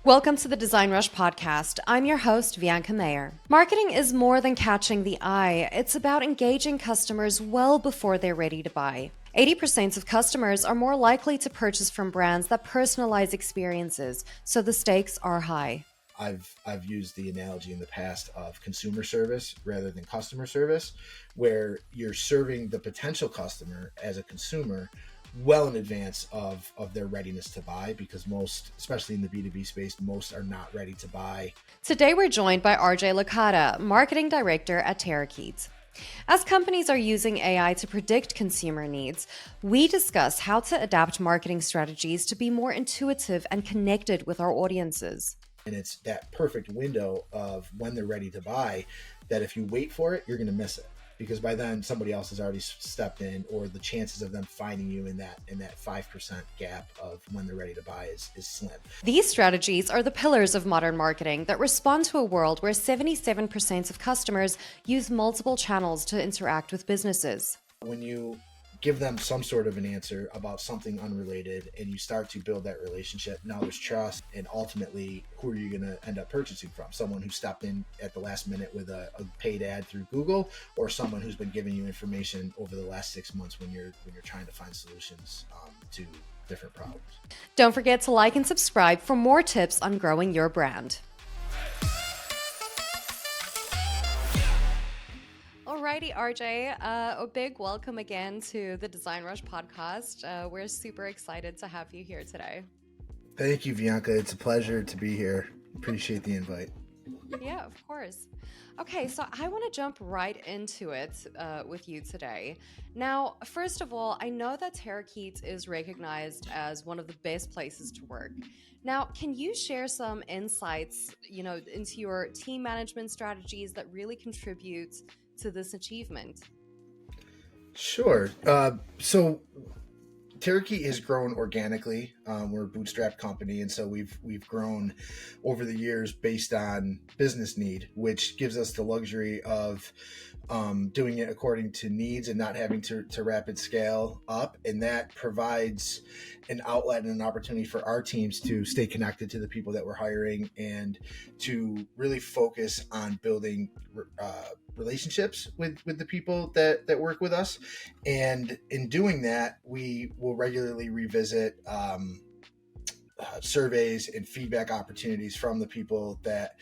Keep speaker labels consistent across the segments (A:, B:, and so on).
A: Welcome to the DesignRush Podcast. I'm your host, Bianca Mayer. Marketing is more than catching the eye. It's about engaging customers well before they're ready to buy. 80% of customers are more likely to purchase from brands that personalize experiences, so the stakes are high.
B: I've used the analogy in the past of consumer service rather than customer service, where you're serving the potential customer as a consumer well in advance of their readiness to buy, because most, especially in the B2B space, most are not ready to buy.
A: Today we're joined by RJ Licata, Marketing Director at Terrakeet. As companies are using AI to predict consumer needs, we discuss how to adapt marketing strategies to be more intuitive and connected with our audiences.
B: And it's that perfect window of when they're ready to buy that if you wait for it, you're going to miss it, because by then somebody else has already stepped in, or the chances of them finding you in that 5% gap of when they're ready to buy is slim.
A: These strategies are the pillars of modern marketing that respond to a world where 77% of customers use multiple channels to interact with businesses.
B: When you give them some sort of an answer about something unrelated and you start to build that relationship, now there's trust, and ultimately who are you going to end up purchasing from? Someone who stopped in at the last minute with a paid ad through Google, or someone who's been giving you information over the last 6 months when you're trying to find solutions to different problems.
A: Don't forget to like and subscribe for more tips on growing your brand. Alrighty, RJ, a big welcome again to the DesignRush Podcast. We're super excited to have you here today.
B: Thank you, Bianca. It's a pleasure to be here. Appreciate the invite.
A: Yeah, of course. Okay, so I want to jump right into it with you today. Now, first of all, I know that Terrakeet is recognized as one of the best places to work. Now, can you share some insights, into your team management strategies that really contribute to this achievement?
B: Sure. So Terrakeet has grown organically. We're a bootstrap company, and so we've grown over the years based on business need, which gives us the luxury of doing it according to needs and not having to rapid scale up. And that provides an outlet and an opportunity for our teams to stay connected to the people that we're hiring and to really focus on building relationships with the people that work with us. And in doing that, we will regularly revisit surveys and feedback opportunities from the people that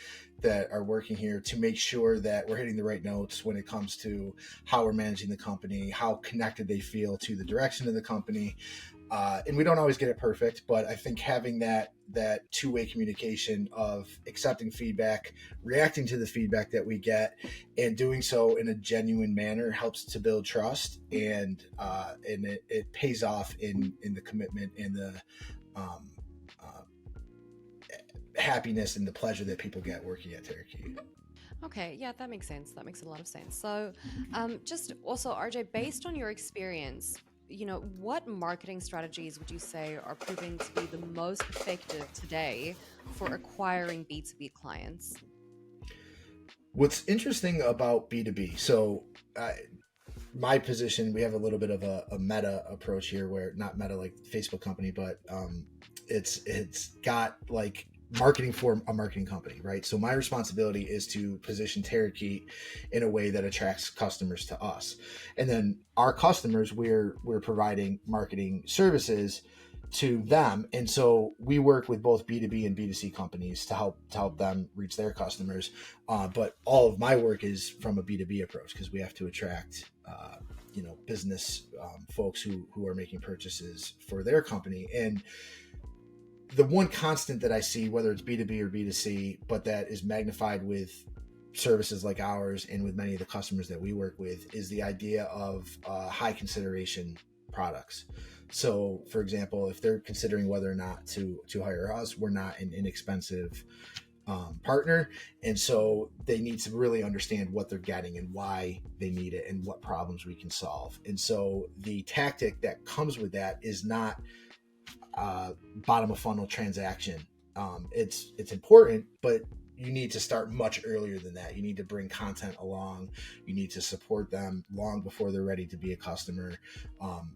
B: are working here to make sure that we're hitting the right notes when it comes to how we're managing the company, how connected they feel to the direction of the company. And we don't always get it perfect, but I think having that two-way communication of accepting feedback, reacting to the feedback that we get, and doing so in a genuine manner helps to build trust, and it pays off in the commitment and the happiness and the pleasure that people get working at Terrakeet.
A: Okay, yeah, that makes sense. That makes a lot of sense. So, just also, RJ, based on your experience, what marketing strategies would you say are proving to be the most effective today for acquiring B2B clients?
B: What's interesting about B2B, so my position, we have a little bit of a meta approach here, where not meta like Facebook company, but it's got like marketing for a marketing company, right? So my responsibility is to position Terrakeet in a way that attracts customers to us. And then our customers, we're providing marketing services to them. And so we work with both B2B and B2C companies to help them reach their customers. But all of my work is from a B2B approach, because we have to attract business folks who are making purchases for their company. And the one constant that I see, whether it's B2B or B2C, but that is magnified with services like ours and with many of the customers that we work with, is the idea of high consideration products. So, for example, if they're considering whether or not to hire us, we're not an inexpensive partner. And so they need to really understand what they're getting and why they need it and what problems we can solve. And so the tactic that comes with that is not bottom of funnel transaction. It's important, but you need to start much earlier than that. You need to bring content along. You need to support them long before they're ready to be a customer.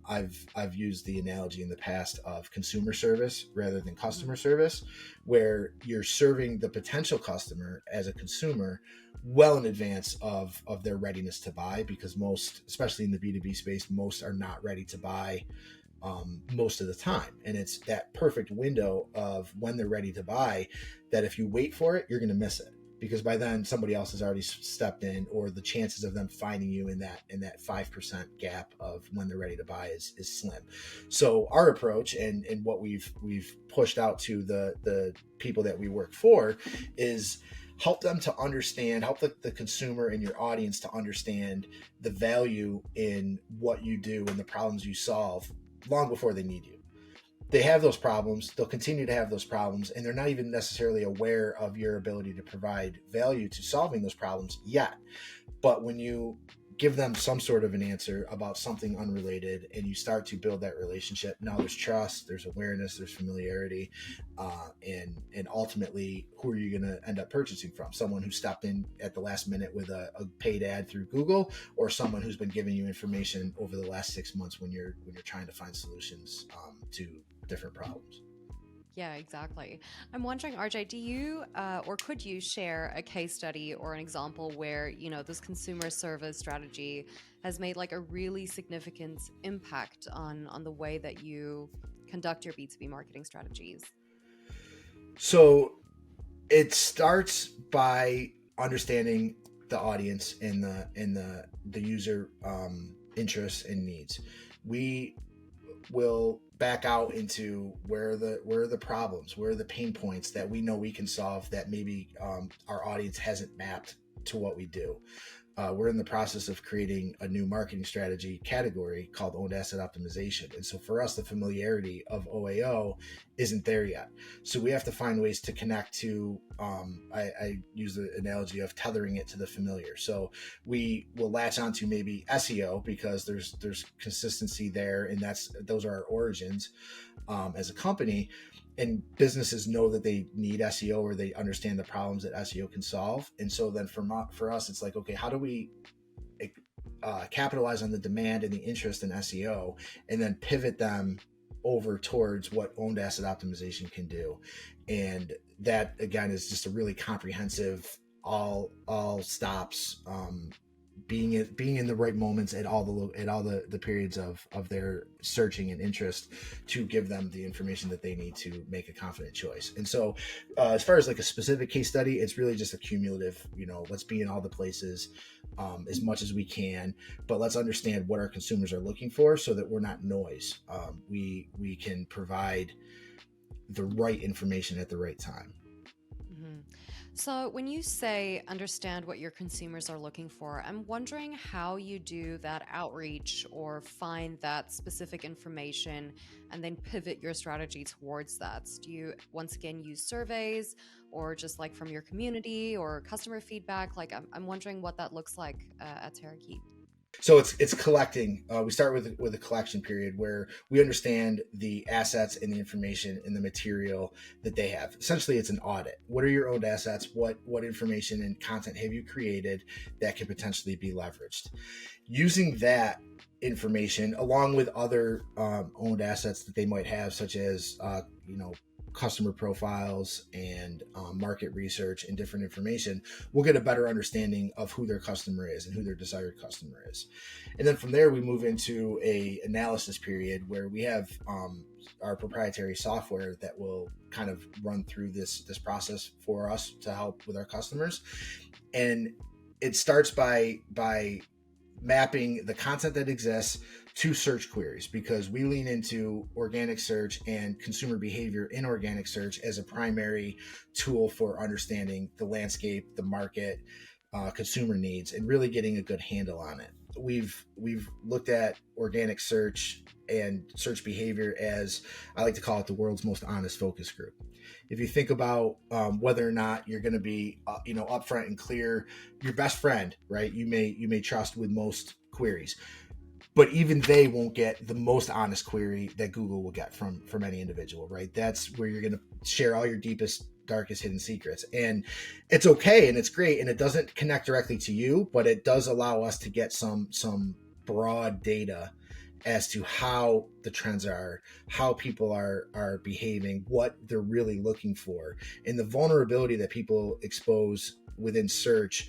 B: I've used the analogy in the past of consumer service rather than customer service, where you're serving the potential customer as a consumer well in advance of their readiness to buy, because most, especially in the B2B space, most are not ready to buy most of the time. And it's that perfect window of when they're ready to buy that if you wait for it, you're going to miss it, because by then somebody else has already stepped in, or the chances of them finding you in that 5% gap of when they're ready to buy is slim. So our approach and what we've pushed out to the people that we work for is help them to understand, help the consumer and your audience to understand the value in what you do and the problems you solve long before they need you. They have those problems, they'll continue to have those problems, and they're not even necessarily aware of your ability to provide value to solving those problems yet. But when you give them some sort of an answer about something unrelated and you start to build that relationship, now there's trust, there's awareness, there's familiarity, and ultimately, who are you going to end up purchasing from? Someone who stopped in at the last minute with a paid ad through Google, or someone who's been giving you information over the last 6 months when you're trying to find solutions to different problems.
A: Yeah, exactly. I'm wondering, RJ, do you or could you share a case study or an example where, this consumer service strategy has made like a really significant impact on the way that you conduct your B2B marketing strategies?
B: So it starts by understanding the audience and the user interests and needs. We will back out into where are the problems, where are the pain points that we know we can solve that maybe our audience hasn't mapped to what we do. We're in the process of creating a new marketing strategy category called owned asset optimization. And so for us, the familiarity of OAO isn't there yet. So we have to find ways to connect to, I use the analogy of tethering it to the familiar. So we will latch onto maybe SEO because there's consistency there, and those are our origins as a company. And businesses know that they need SEO, or they understand the problems that SEO can solve. And so then for us, it's like, okay, how do we capitalize on the demand and the interest in SEO, and then pivot them over towards what owned asset optimization can do? And that, again, is just a really comprehensive, all stops, being in the right moments at all the periods of their searching and interest to give them the information that they need to make a confident choice. And so as far as like a specific case study, it's really just a cumulative, let's be in all the places as much as we can, but let's understand what our consumers are looking for so that we're not noise. We can provide the right information at the right time.
A: Mm-hmm. So when you say understand what your consumers are looking for, I'm wondering how you do that outreach or find that specific information and then pivot your strategy towards that. Do you once again use surveys, or just like from your community or customer feedback? Like I'm wondering what that looks like at Terrakeet.
B: So it's collecting. We start with a collection period where we understand the assets and the information and the material that they have. Essentially, it's an audit. What are your owned assets? What information and content have you created that can potentially be leveraged? Using that information along with other owned assets that they might have, such as customer profiles and market research and different information, we'll get a better understanding of who their customer is and who their desired customer is. And then from there, we move into a analysis period where we have our proprietary software that will kind of run through this process for us to help with our customers. And it starts by mapping the content that exists to search queries, because we lean into organic search and consumer behavior in organic search as a primary tool for understanding the landscape, the market, consumer needs, and really getting a good handle on it. We've looked at organic search and search behavior as, I like to call it, the world's most honest focus group. If you think about whether or not you're going to be upfront and clear, your best friend, right? You may trust with most queries, but even they won't get the most honest query that Google will get from any individual, right? That's where you're going to share all your deepest darkest hidden secrets. And it's okay and it's great, and it doesn't connect directly to you, but it does allow us to get some broad data as to how the trends are, how people are behaving, what they're really looking for. And the vulnerability that people expose within search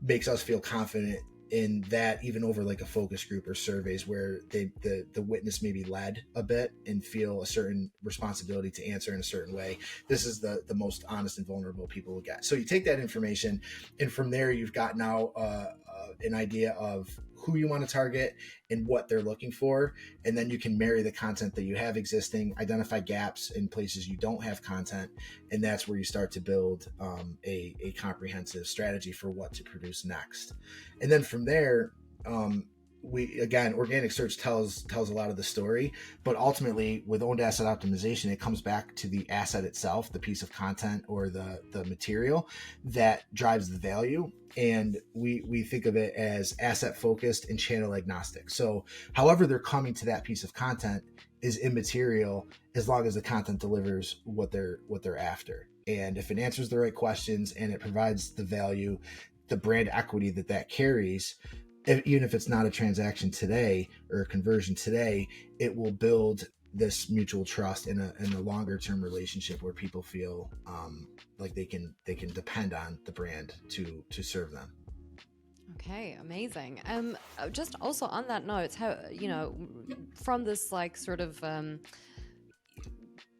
B: makes us feel confident in that, even over like a focus group or surveys where the witness may be led a bit and feel a certain responsibility to answer in a certain way. This is the most honest and vulnerable people will get. So you take that information, and from there you've got now an idea of who you want to target and what they're looking for. And then you can marry the content that you have existing, identify gaps in places you don't have content. And that's where you start to build a comprehensive strategy for what to produce next. And then from there, organic search tells a lot of the story, but ultimately with owned asset optimization, it comes back to the asset itself, the piece of content or the material that drives the value. And we think of it as asset focused and channel agnostic. So however they're coming to that piece of content is immaterial as long as the content delivers what they're after. And if it answers the right questions and it provides the value, the brand equity that carries, even if it's not a transaction today or a conversion today, it will build this mutual trust in a longer term relationship where people feel like they can depend on the brand to serve them.
A: Okay, amazing. Just also on that note, how, from this like sort of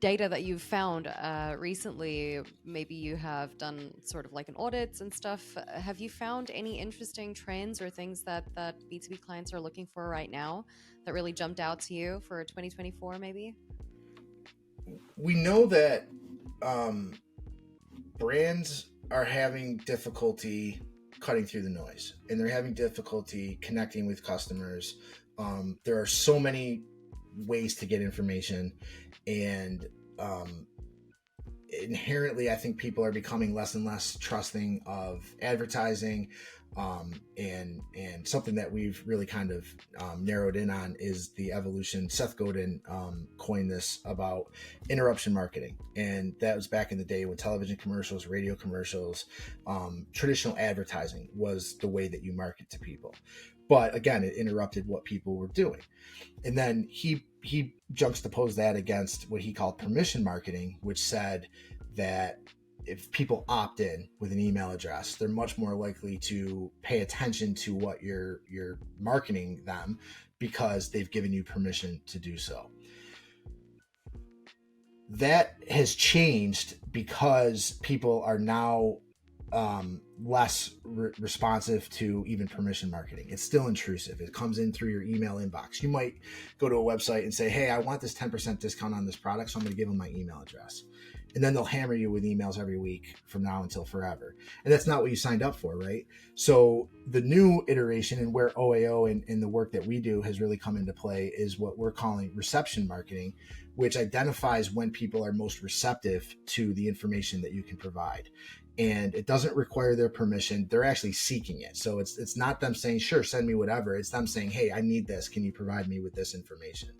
A: data that you've found recently, maybe you have done sort of like an audits and stuff. Have you found any interesting trends or things that B2B clients are looking for right now that really jumped out to you for 2024 maybe?
B: We know that brands are having difficulty cutting through the noise, and they're having difficulty connecting with customers. There are so many ways to get information, and inherently I think people are becoming less and less trusting of advertising, and something that we've really kind of narrowed in on is the evolution. Seth Godin coined this about interruption marketing, and that was back in the day when television commercials, radio commercials, traditional advertising was the way that you market to people. But again, it interrupted what people were doing. And then he juxtaposed that against what he called permission marketing, which said that if people opt in with an email address, they're much more likely to pay attention to what you're marketing them because they've given you permission to do so. That has changed because people are now less responsive to even permission marketing. It's still intrusive. It comes in through your email inbox. You might go to a website and say, hey, I want this 10% discount on this product, so I'm going to give them my email address. And then they'll hammer you with emails every week from now until forever. And that's not what you signed up for, right? So the new iteration and where OAO and the work that we do has really come into play is what we're calling reception marketing, which identifies when people are most receptive to the information that you can provide. And it doesn't require their permission. They're actually seeking it. So it's not them saying, sure, send me whatever. It's them saying, hey, I need this. Can you provide me with this information?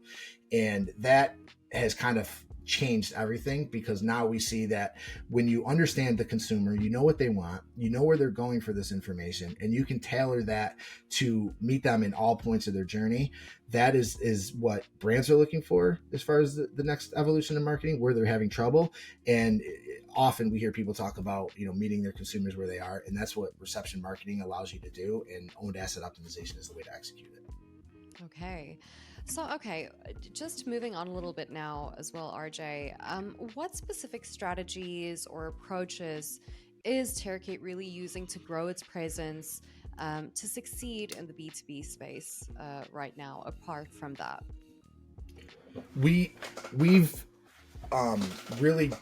B: And that has kind of changed everything, because now we see that when you understand the consumer, you know what they want, you know where they're going for this information, and you can tailor that to meet them in all points of their journey. That is what brands are looking for as far as the next evolution of marketing, where they're having trouble. And often we hear people talk about, meeting their consumers where they are, and that's what reception marketing allows you to do. And owned asset optimization is the way to execute it.
A: Okay. So, just moving on a little bit now as well, RJ, what specific strategies or approaches is Terracate really using to grow its presence to succeed in the B2B space right now, apart from that?
B: We've really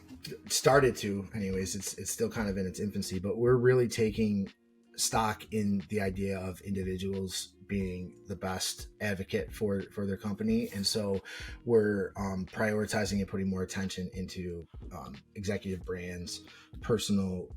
B: started to, anyways, it's still kind of in its infancy, but we're really taking stock in the idea of individuals being the best advocate for their company. And so we're prioritizing and putting more attention into executive brands, personal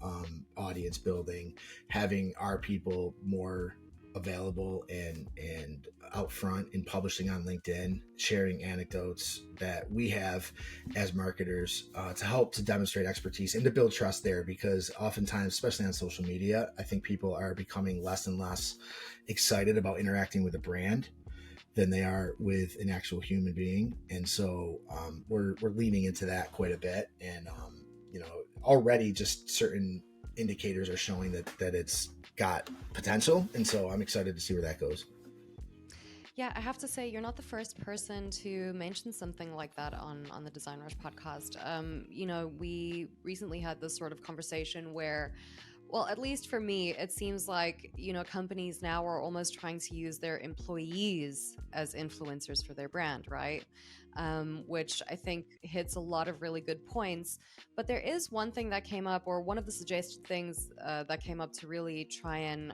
B: audience building, having our people more available and out front in publishing on LinkedIn, sharing anecdotes that we have as marketers to help to demonstrate expertise and to build trust there, because oftentimes, especially on social media, I think people are becoming less and less excited about interacting with a brand than they are with an actual human being. And so we're leaning into that quite a bit. And, already just certain indicators are showing that it's got potential. And so I'm excited to see where that goes.
A: Yeah, I have to say, you're not the first person to mention something like that on the DesignRush podcast. We recently had this sort of conversation where, well, at least for me, it seems like, companies now are almost trying to use their employees as influencers for their brand, right? Which I think hits a lot of really good points. But there is one thing that came up, or one of the suggested things that came up to really try and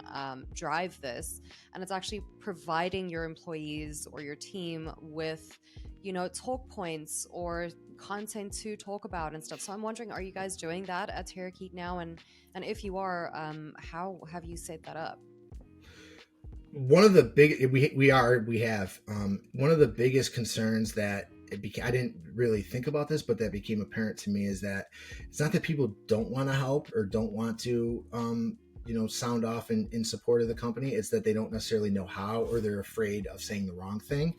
A: drive this. And it's actually providing your employees or your team with, talk points or content to talk about and stuff. So I'm wondering, are you guys doing that at Terrakeet now? And if you are, how have you set that up?
B: One of the big we have one of the biggest concerns that I didn't really think about this, but that became apparent to me, is that it's not that people don't want to help or don't want to sound off in support of the company. It's that they don't necessarily know how, or they're afraid of saying the wrong thing.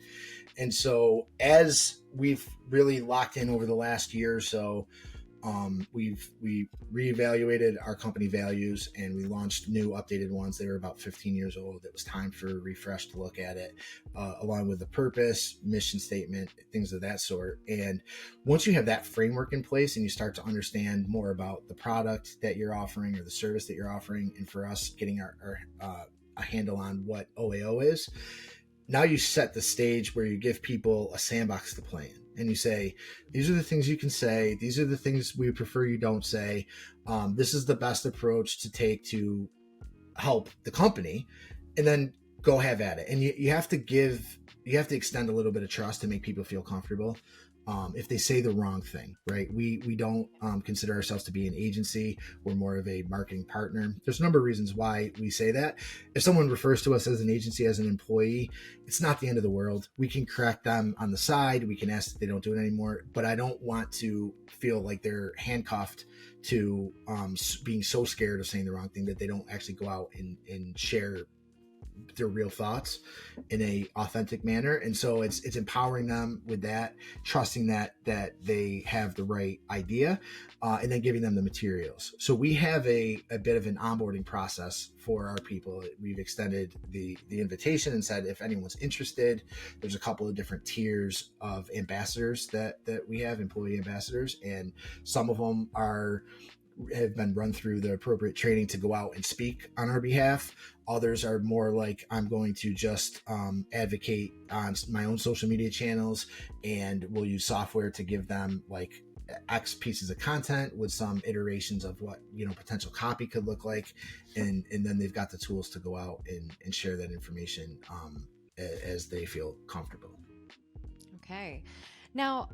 B: And so as we've really locked in over the last year or so, we reevaluated our company values, and we launched new updated ones. They were about 15 years old. It was time for a refresh to look at it, along with the purpose, mission statement, things of that sort. And once you have that framework in place and you start to understand more about the product that you're offering or the service that you're offering, and for us getting a handle on what OAO is, now you set the stage where you give people a sandbox to play in. And you say, these are the things you can say. These are the things we prefer you don't say. This is the best approach to take to help the company, and then go have at it. And you have to extend a little bit of trust to make people feel comfortable. If they say the wrong thing, right? We don't consider ourselves to be an agency. We're more of a marketing partner. There's a number of reasons why we say that. If someone refers to us as an agency, as an employee, it's not the end of the world. We can correct them on the side. We can ask that they don't do it anymore. But I don't want to feel like they're handcuffed to being so scared of saying the wrong thing that they don't actually go out and share their real thoughts in a authentic manner. And so it's empowering them with that, trusting that they have the right idea, and then giving them the materials. So we have a bit of an onboarding process for our people. We've extended the invitation and said, if anyone's interested, there's a couple of different tiers of ambassadors that we have, employee ambassadors, and some of them have been run through the appropriate training to go out and speak on our behalf. Others are more like, I'm going to just advocate on my own social media channels, and we'll use software to give them like X pieces of content with some iterations of what potential copy could look like, and then they've got the tools to go out and share that information as they feel comfortable.
A: Okay. Now,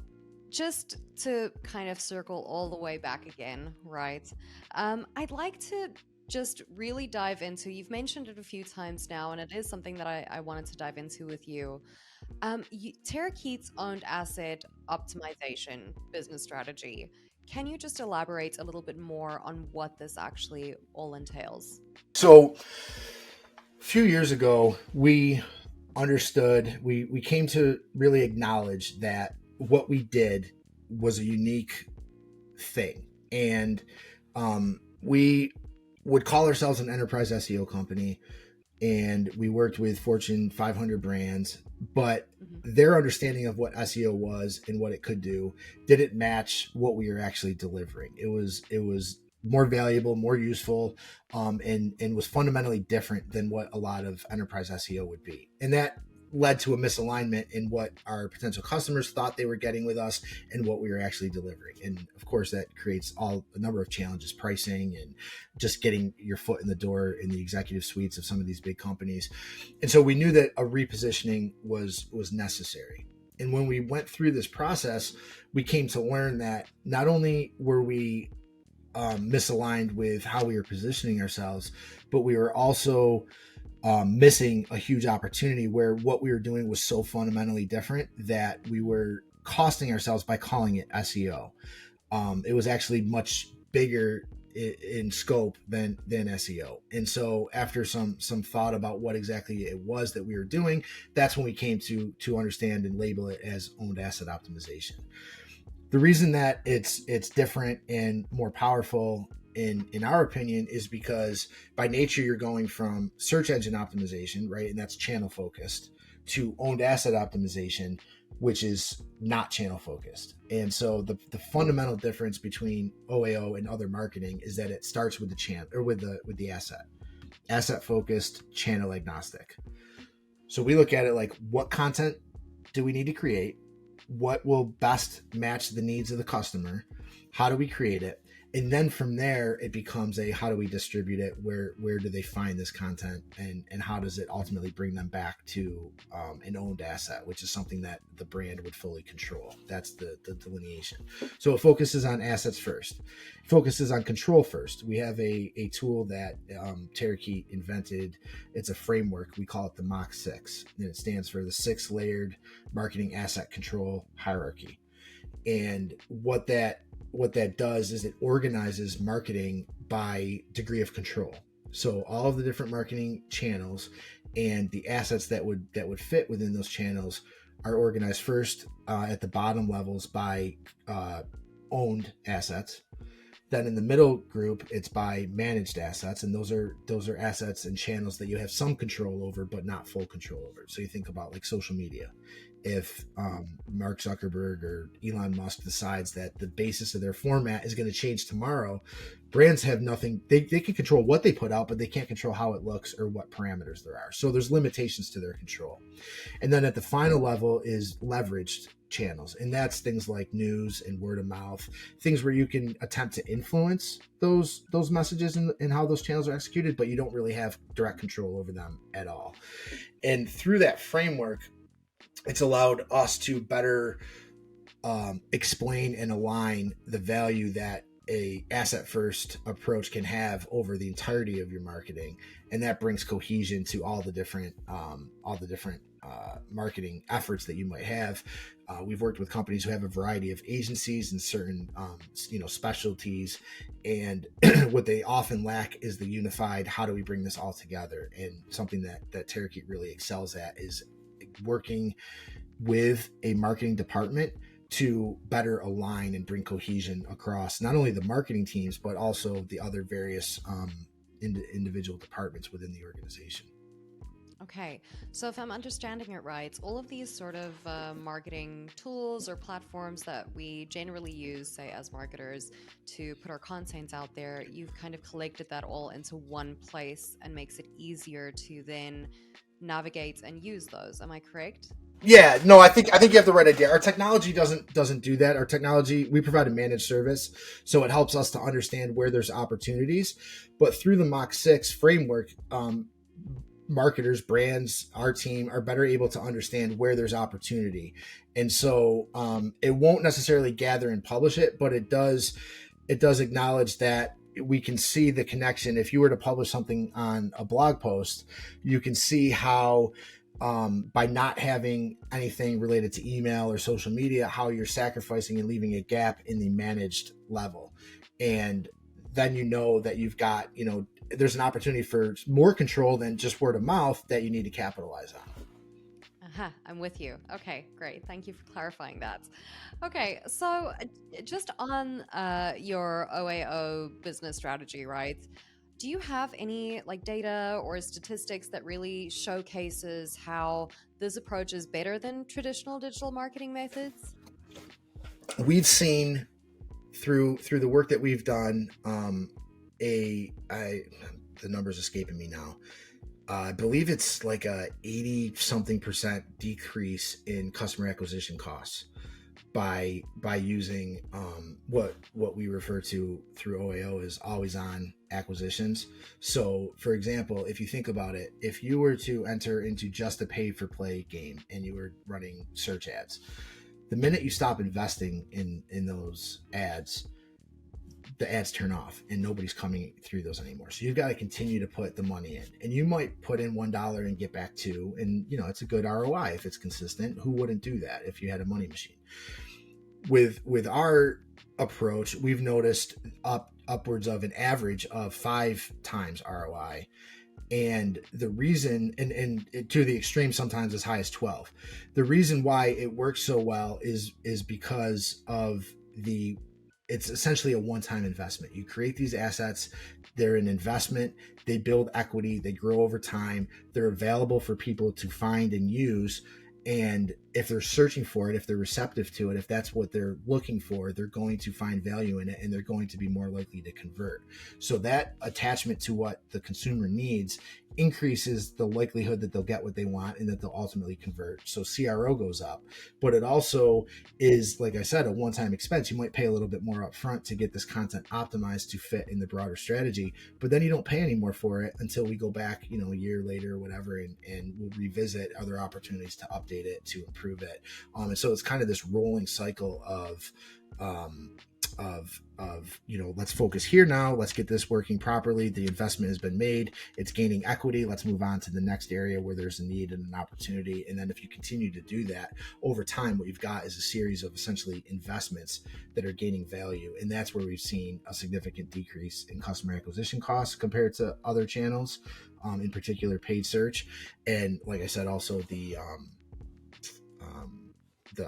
A: just to kind of circle all the way back again, right? I'd like to just really dive into, you've mentioned it a few times now, and it is something that I wanted to dive into with you. Terrakeet's owned asset optimization business strategy. Can you just elaborate a little bit more on what this actually all entails?
B: So a few years ago, we understood, we came to really acknowledge that what we did was a unique thing. And we would call ourselves an enterprise SEO company, and we worked with Fortune 500 brands, but their understanding of what SEO was and what it could do didn't match what we were actually delivering. It was more valuable, more useful, and was fundamentally different than what a lot of enterprise SEO would be. And that led to a misalignment in what our potential customers thought they were getting with us and what we were actually delivering. And of course, that creates a number of challenges, pricing and just getting your foot in the door in the executive suites of some of these big companies. And so we knew that a repositioning was necessary. And when we went through this process, we came to learn that not only were we misaligned with how we were positioning ourselves, but we were also missing a huge opportunity where what we were doing was so fundamentally different that we were costing ourselves by calling it SEO. It was actually much bigger in scope than SEO. And so after some thought about what exactly it was that we were doing, that's when we came to understand and label it as owned asset optimization. The reason that it's different and more powerful in our opinion is because by nature you're going from search engine optimization, right? And that's channel focused, to owned asset optimization, which is not channel focused. And so the fundamental difference between OAO and other marketing is that it starts with the channel or with the asset focused, channel agnostic. So we look at it like, what content do we need to create? What will best match the needs of the customer? How do we create it? And then from there, it becomes how do we distribute it? Where do they find this content? And how does it ultimately bring them back to an owned asset, which is something that the brand would fully control? That's the delineation. So it focuses on assets first. It focuses on control first. We have a tool that Terakeet invented. It's a framework. We call it the Mach 6. And it stands for the 6-layered marketing asset control hierarchy. And what that does is it organizes marketing by degree of control. So all of the different marketing channels and the assets that would fit within those channels are organized first at the bottom levels by owned assets. Then in the middle group, it's by managed assets, and those are assets and channels that you have some control over, but not full control over. So you think about like social media. If Mark Zuckerberg or Elon Musk decides that the basis of their format is going to change tomorrow, brands have nothing. They can control what they put out, but they can't control how it looks or what parameters there are. So there's limitations to their control. And then at the final level is leveraged channels, and that's things like news and word of mouth, things where you can attempt to influence those messages and how those channels are executed, but you don't really have direct control over them at all. And through that framework, it's allowed us to better explain and align the value that a asset first approach can have over the entirety of your marketing, and that brings cohesion to all the different marketing efforts that you might have. We've worked with companies who have a variety of agencies and certain specialties, and what they often lack is the unified, how do we bring this all together? And something that Terakeet really excels at is working with a marketing department to better align and bring cohesion across not only the marketing teams, but also the other various individual departments within the organization.
A: Okay, so if I'm understanding it right, all of these sort of marketing tools or platforms that we generally use, say as marketers, to put our content out there, you've kind of collected that all into one place and makes it easier to then navigate and use those. Am I correct?
B: Yeah, no, I think you have the right idea. Our technology doesn't do that. Our technology, we provide a managed service, so it helps us to understand where there's opportunities. But through the Mach 6 framework, marketers, brands, our team are better able to understand where there's opportunity. And so it won't necessarily gather and publish it, but it does acknowledge that we can see the connection. If you were to publish something on a blog post, you can see how by not having anything related to email or social media, how you're sacrificing and leaving a gap in the managed level. And then you know that you've got, there's an opportunity for more control than just word of mouth that you need to capitalize on.
A: I'm with you. Okay, great. Thank you for clarifying that. Okay, so just on your OAO business strategy, right? Do you have any data or statistics that really showcases how this approach is better than traditional digital marketing methods?
B: We've seen through the work that we've done, the number's escaping me now. I believe it's like a 80-something% decrease in customer acquisition costs by using what we refer to through OAO as always on acquisitions. So for example, if you think about it, if you were to enter into just a pay for play game and you were running search ads, the minute you stop investing in those ads, the ads turn off and nobody's coming through those anymore. So you've got to continue to put the money in, and you might put in $1 and get back $2. And, you know, it's a good ROI if it's consistent. Who wouldn't do that if you had a money machine? With our approach, we've noticed upwards of an average of 5 times ROI. And the reason, and to the extreme, sometimes as high as 12. The reason why it works so well is because of it's essentially a one-time investment. You create these assets, they're an investment, they build equity, they grow over time, they're available for people to find and use. And if they're searching for it, if they're receptive to it, if that's what they're looking for, they're going to find value in it, and they're going to be more likely to convert. So that attachment to what the consumer needs increases the likelihood that they'll get what they want and that they'll ultimately convert. So CRO goes up, but it also is, like I said, a one-time expense. You might pay a little bit more upfront to get this content optimized to fit in the broader strategy, but then you don't pay any more for it until we go back, you know, a year later or whatever, and we'll revisit other opportunities to update it, to improve it. And so it's kind of this rolling cycle of you know, let's focus here now, let's get this working properly, the investment has been made, it's gaining equity, let's move on to the next area where there's a need and an opportunity. And then if you continue to do that over time, what you've got is a series of essentially investments that are gaining value. And that's where we've seen a significant decrease in customer acquisition costs compared to other channels, in particular paid search. And like I said, also the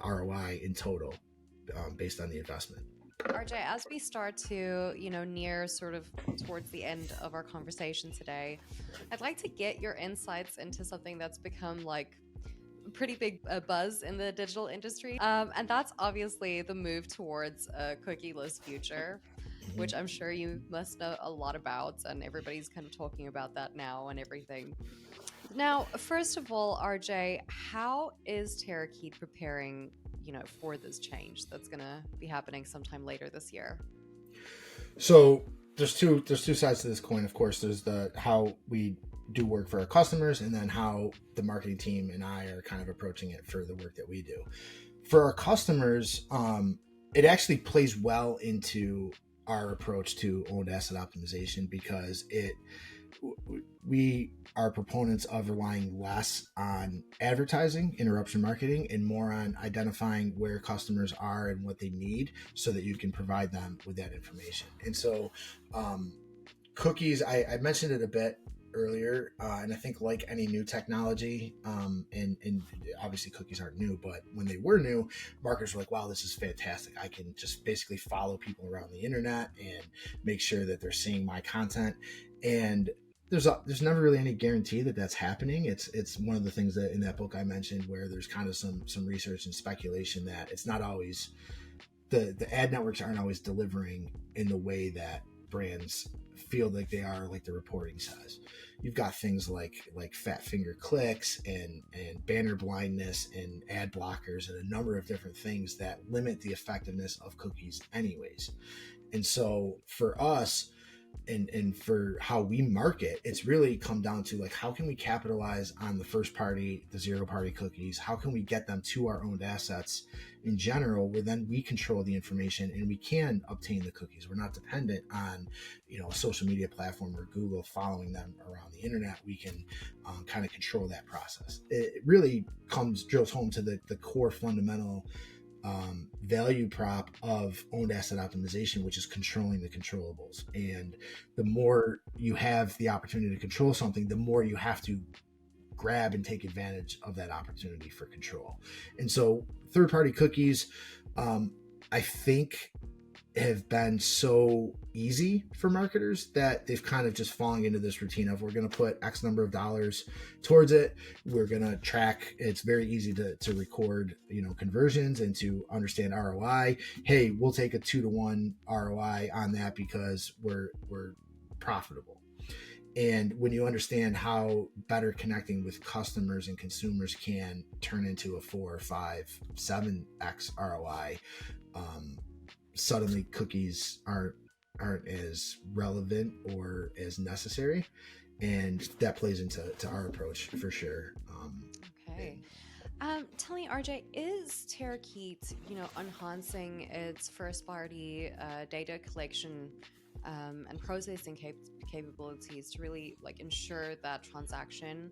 B: ROI in total, based on the investment.
A: RJ, as we start to, you know, near sort of towards the end of our conversation today, I'd like to get your insights into something that's become like a pretty big buzz in the digital industry. And that's obviously the move towards a cookieless future, which I'm sure you must know a lot about, and everybody's kind of talking about that now and everything. Now, first of all, RJ, how is Terrakeet preparing, you know, for this change that's going to be happening sometime later this year?
B: So there's two sides to this coin. Of course, there's the how we do work for our customers, and then how the marketing team and I are kind of approaching it for the work that we do. For our customers, it actually plays well into our approach to owned asset optimization, because we are proponents of relying less on advertising, interruption marketing, and more on identifying where customers are and what they need, so that you can provide them with that information. And so cookies, I mentioned it a bit earlier, and I think like any new technology, and obviously cookies aren't new, but when they were new, marketers were like, wow, this is fantastic. I can just basically follow people around the internet and make sure that they're seeing my content. And there's never really any guarantee that that's happening. It's one of the things that in that book I mentioned, where there's kind of some research and speculation that it's not always, the ad networks aren't always delivering in the way that brands feel like they are, like the reporting says. You've got things like fat finger clicks and banner blindness and ad blockers and a number of different things that limit the effectiveness of cookies anyways. And so for us, and for how we market, it's really come down to like, how can we capitalize on the first party, the zero party cookies? How can we get them to our owned assets in general, where then we control the information and we can obtain the cookies? We're not dependent on, you know, a social media platform or Google following them around the internet. We can kind of control that process. It really drills home to the core fundamental value prop of owned asset optimization, which is controlling the controllables. And the more you have the opportunity to control something, the more you have to grab and take advantage of that opportunity for control. And so third-party cookies, I think, have been so easy for marketers that they've kind of just fallen into this routine of, we're going to put X number of dollars towards it. We're going to track. It's very easy to record, you know, conversions and to understand ROI. Hey, we'll take a 2-to-1 ROI on that because we're profitable. And when you understand how better connecting with customers and consumers can turn into a 4 or 5, 7x ROI, suddenly cookies aren't as relevant or as necessary, and that plays into our approach for sure.
A: Okay. Tell me, RJ, is Terakeet, enhancing its first-party data collection and processing capabilities to really like ensure that transaction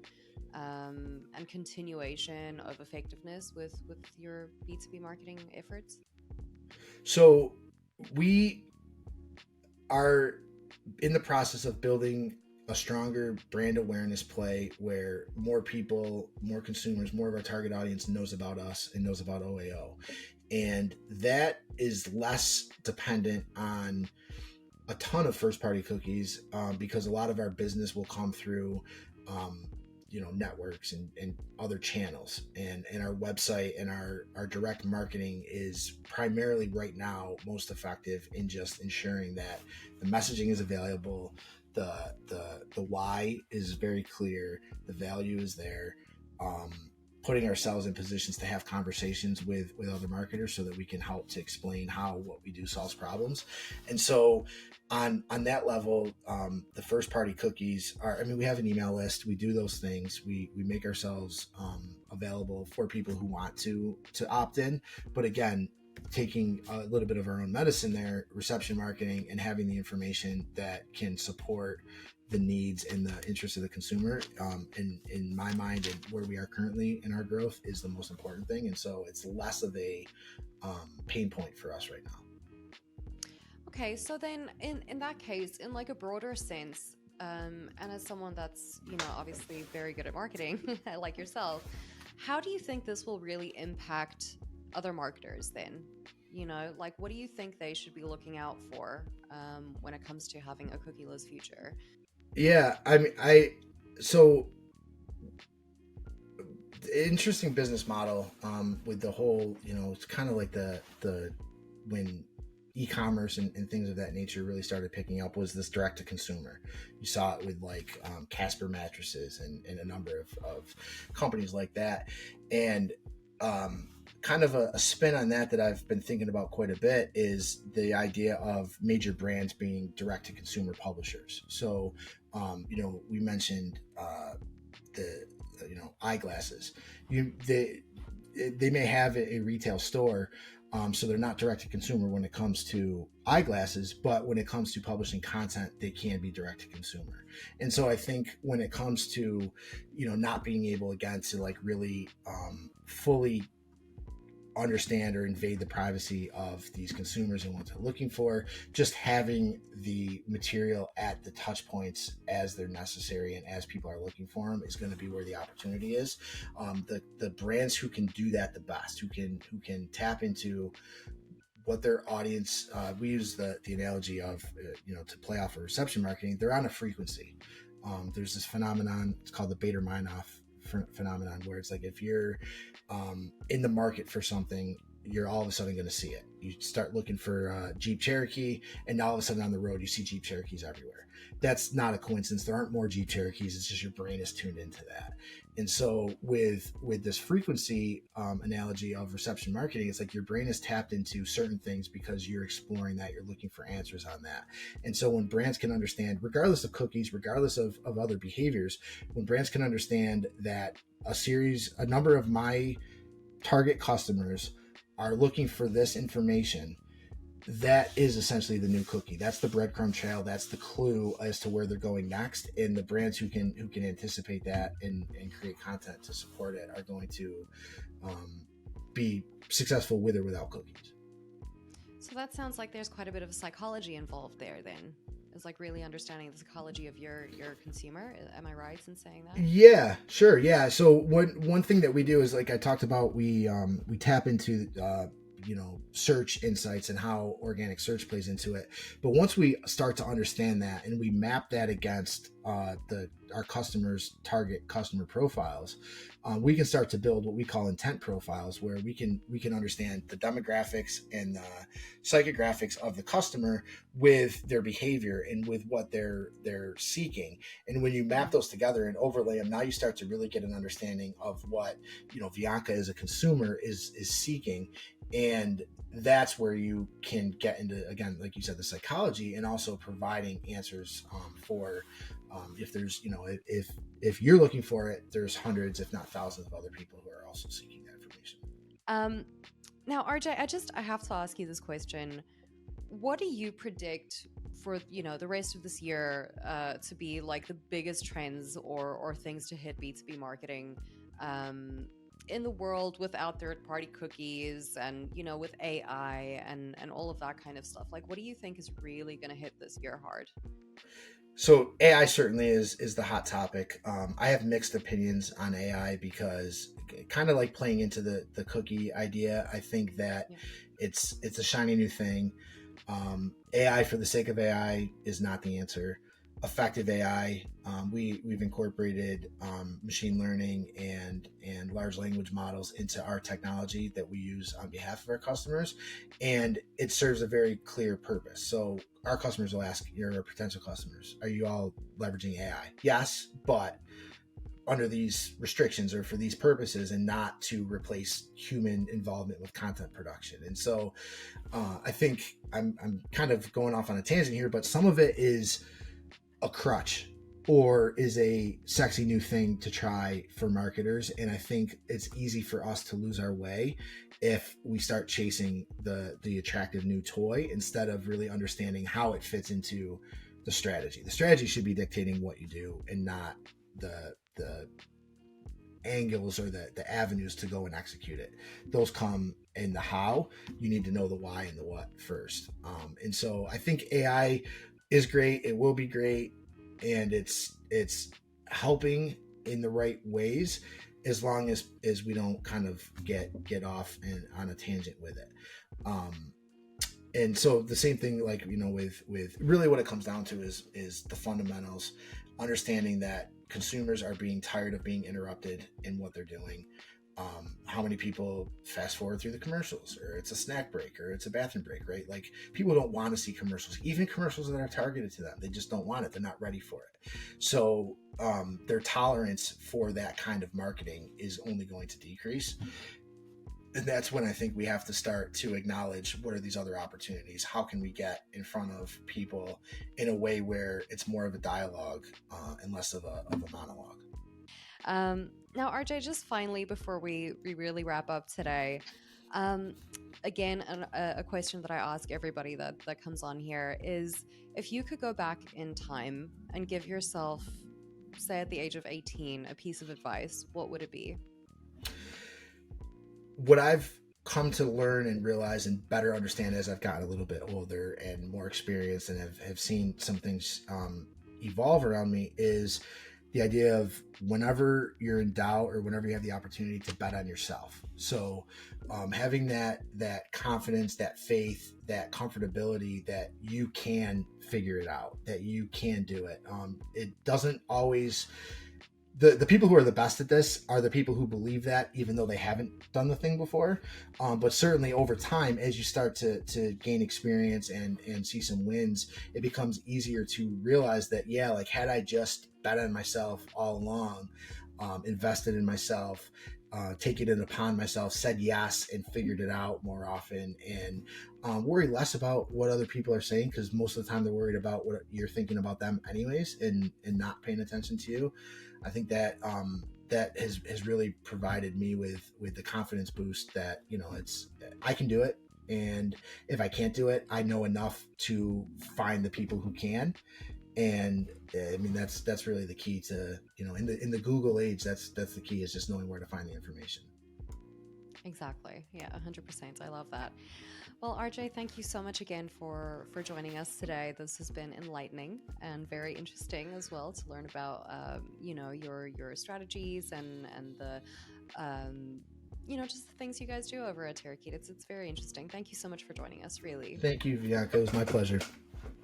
A: and continuation of effectiveness with your B2B marketing efforts?
B: So we are in the process of building a stronger brand awareness play where more people, more consumers, more of our target audience knows about us and knows about OAO. And that is less dependent on a ton of first party cookies, because a lot of our business will come through networks and other channels, and our website and our direct marketing is primarily right now most effective in just ensuring that the messaging is available, the why is very clear, the value is there, putting ourselves in positions to have conversations with other marketers so that we can help to explain how what we do solves problems. And so on that level, the first party cookies are, we have an email list, we do those things, we make ourselves available for people who want to opt in. But again, taking a little bit of our own medicine there, reception marketing, and having the information that can support the needs and the interests of the consumer, in my mind and where we are currently in our growth, is the most important thing. And so it's less of a pain point for us right now.
A: Okay, so then in that case, in like a broader sense, and as someone that's, obviously very good at marketing, like yourself, how do you think this will really impact other marketers then? Like what do you think they should be looking out for when it comes to having a cookieless future?
B: Yeah, so interesting business model with the whole, it's kind of like the when e-commerce and things of that nature really started picking up was this direct to consumer. You saw it with like Casper mattresses and a number of companies like that. And kind of a spin on that I've been thinking about quite a bit is the idea of major brands being direct to consumer publishers. So we mentioned the eyeglasses. They may have a retail store, so they're not direct to consumer when it comes to eyeglasses, but when it comes to publishing content, they can be direct to consumer. And so I think when it comes to not being able again to like really fully understand or invade the privacy of these consumers and what they're looking for, just having the material at the touch points as they're necessary and as people are looking for them is going to be where the opportunity is. The brands who can do that the best, who can tap into what their audience, we use the analogy of to play off of reception marketing, they're on a frequency. There's this phenomenon, it's called the Bader-Meinhof phenomenon, where it's like if you're in the market for something, you're all of a sudden going to see it. You start looking for Jeep Cherokee, and now all of a sudden on the road you see Jeep Cherokees everywhere. That's not a coincidence. There aren't more Jeep Cherokees. It's just your brain is tuned into that. And so with this frequency analogy of reception marketing, it's like your brain is tapped into certain things because you're exploring that, you're looking for answers on that. And so when brands can understand, regardless of cookies, regardless of other behaviors, when brands can understand that a number of my target customers are looking for this information, that is essentially the new cookie. That's the breadcrumb trail. That's the clue as to where they're going next. And the brands who can anticipate that and create content to support it are going to be successful with or without cookies.
A: So that sounds like there's quite a bit of psychology involved there then. Is like really understanding the psychology of your consumer. Am I right in saying that?
B: Yeah, sure. Yeah. So one thing that we do is, like I talked about, we tap into search insights and how organic search plays into it. But once we start to understand that and we map that against our customers' target customer profiles, we can start to build what we call intent profiles, where we can understand the demographics and the psychographics of the customer with their behavior and with what they're seeking. And when you map those together and overlay them, now you start to really get an understanding of what Bianca as a consumer is seeking. And that's where you can get into, again, like you said, the psychology, and also providing answers for If there's, if you're looking for it, there's hundreds, if not thousands of other people who are also seeking that information.
A: Now, RJ, I have to ask you this question. What do you predict for, the rest of this year to be like the biggest trends or things to hit B2B marketing in the world without third-party cookies and, with AI and all of that kind of stuff? Like, what do you think is really going to hit this year hard?
B: So AI certainly is the hot topic. I have mixed opinions on AI because kind of like playing into the cookie idea. I think that it's a shiny new thing. AI for the sake of AI is not the answer. Effective AI, we've incorporated machine learning and large language models into our technology that we use on behalf of our customers, and it serves a very clear purpose. So our customers will ask, your potential customers, are you all leveraging AI? Yes, but under these restrictions or for these purposes, and not to replace human involvement with content production. And so I think I'm kind of going off on a tangent here, but some of it is a crutch or is a sexy new thing to try for marketers. And I think it's easy for us to lose our way if we start chasing the attractive new toy instead of really understanding how it fits into the strategy. The strategy should be dictating what you do and not the angles or the avenues to go and execute it. Those come in the how. You need to know the why and the what first. And so I think AI is great. It will be great. And it's helping in the right ways as long as we don't kind of get off and on a tangent with it. And so the same thing, like, with really what it comes down to is the fundamentals, understanding that consumers are being tired of being interrupted in what they're doing. How many people fast forward through the commercials, or it's a snack break, or it's a bathroom break, right? Like, people don't want to see commercials, even commercials that are targeted to them. They just don't want it. They're not ready for it. So their tolerance for that kind of marketing is only going to decrease. And that's when I think we have to start to acknowledge, what are these other opportunities? How can we get in front of people in a way where it's more of a dialogue and less of a monologue?
A: Now, RJ, just finally, before we really wrap up today, again, a question that I ask everybody that comes on here is, if you could go back in time and give yourself, say at the age of 18, a piece of advice, what would it be?
B: What I've come to learn and realize and better understand as I've gotten a little bit older and more experienced and have seen some things evolve around me is the idea of, whenever you're in doubt or whenever you have the opportunity, to bet on yourself. So having that confidence, that faith, that comfortability that you can figure it out, that you can do it. It doesn't always... The people who are the best at this are the people who believe that, even though they haven't done the thing before. But certainly over time, as you start to gain experience and see some wins, it becomes easier to realize that, like, had I just bet on myself all along, invested in myself, taken it upon myself, said yes, and figured it out more often, and worry less about what other people are saying, because most of the time they're worried about what you're thinking about them anyways, and not paying attention to you. I think that that has really provided me with the confidence boost that, I can do it. And if I can't do it, I know enough to find the people who can. And I mean, that's really the key to, in the Google age, that's the key, is just knowing where to find the information.
A: Exactly. Yeah, 100%. I love that. Well, RJ, thank you so much again for joining us today. This has been enlightening and very interesting as well to learn about, your strategies and the, just the things you guys do over at Terrakeet. It's very interesting. Thank you so much for joining us, really.
B: Thank you, Bianca. It was my pleasure.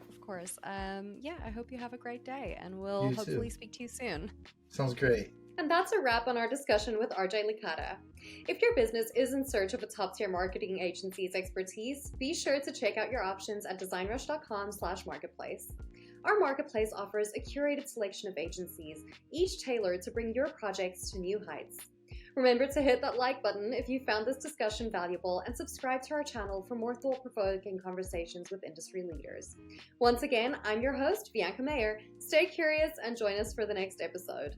A: Of course. I hope you have a great day, and we'll hopefully speak to you soon.
B: Sounds great.
A: And that's a wrap on our discussion with RJ Licata. If your business is in search of a top-tier marketing agency's expertise, be sure to check out your options at DesignRush.com/marketplace. Our marketplace offers a curated selection of agencies, each tailored to bring your projects to new heights. Remember to hit that like button if you found this discussion valuable and subscribe to our channel for more thought-provoking conversations with industry leaders. Once again, I'm your host, Bianca Mayer. Stay curious and join us for the next episode.